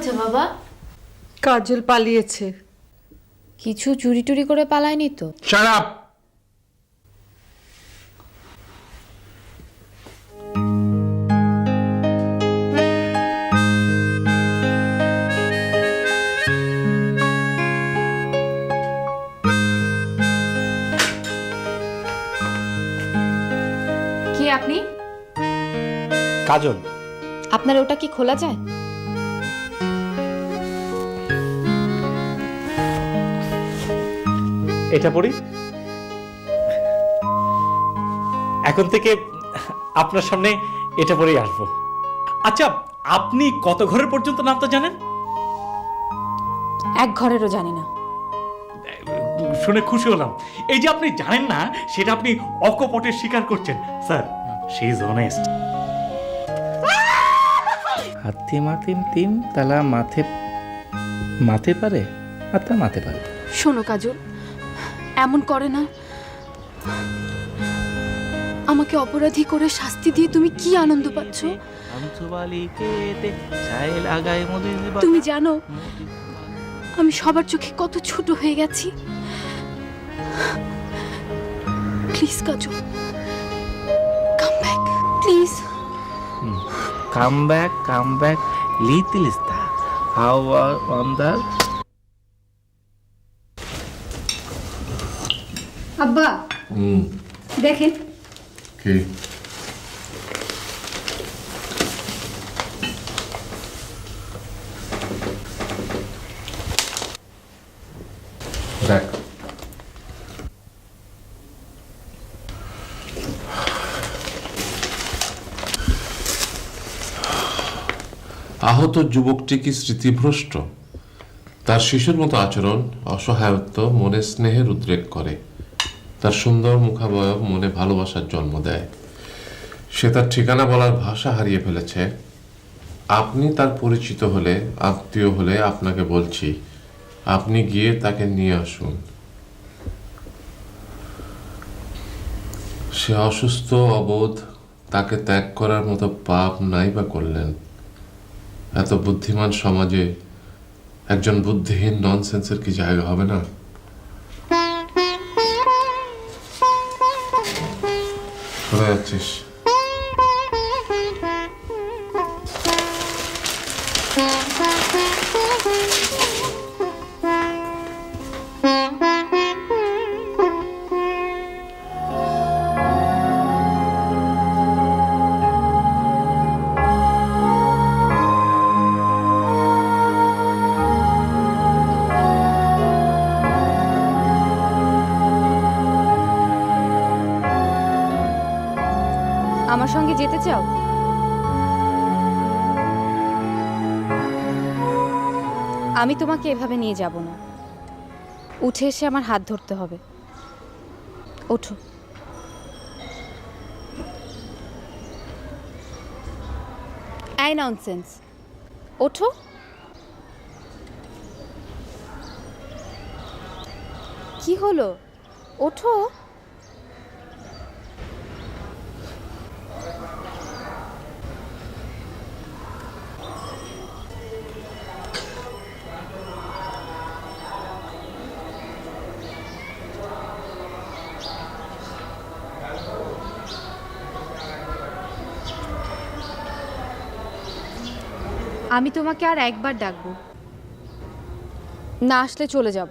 হয়েছে বাবা? কাজল পালিয়েছে। কিছু চুরি টুরি করে পালায়নি তো? Shut up. কি আপনি? কাজল, আপনার ওটা কি খোলা যায়? এটা পড়ি। এখন থেকে আপনার সামনে এটা পরেই আসবো। আচ্ছা, আপনি কত ঘরের পর্যন্ত নামতে জানেন? এক ঘরেরও জানি না। শুনে খুশি হলাম। এই যে আপনি জানেন না সেটা আপনি অকপটে স্বীকার করছেন। Sir, she is honest. হাতি মাতিম তিম তালা মাথে মাথে পারে আর তা মাথে পারে। শোনো কাজল, এমন করে না। আমাকে অপরাধী করে শাস্তি দিয়ে তুমি কি আনন্দ পাচ্ছ? তুমি জানো আমি সবার চোখে কত ছোট হয়ে গেছি। Please Kajal, come back please. Come back little star how wonder. আব্বা দেখেন। কি? দেখ, আহত যুবকটি কি স্মৃতিভ্রষ্ট? তার শিশুর মতো আচরণ, অসহায়ত্ব মনে স্নেহের উদ্রেক করে। তার সুন্দর মুখাবয়ব মনে ভালোবাসার জন্ম দেয়। সে তার ঠিকানা বলার ভাষা হারিয়ে ফেলেছে। আপনি তার পরিচিত হলে, আত্মীয় হলে আপনাকে বলছি, আপনি গিয়ে তাকে নিয়ে আসুন। সে অসুস্থ, অবোধ, তাকে ত্যাগ করার মতো পাপ নাই বা করলেন। এত বুদ্ধিমান সমাজে একজন বুদ্ধিহীন ননসেন্সের কি জায়গা হবে না? কোথায় যাচ্ছিস? আমার সঙ্গে যেতে চাও? আমি তোমাকে এভাবে নিয়ে যাব না। উঠে এসে আমার হাত ধরতে হবে। ওঠো। এই ননসেন্স, ওঠো। কি হলো? ওঠো। আমি তোমাকে আর একবার ডাকবো, না আসলে চলে যাব।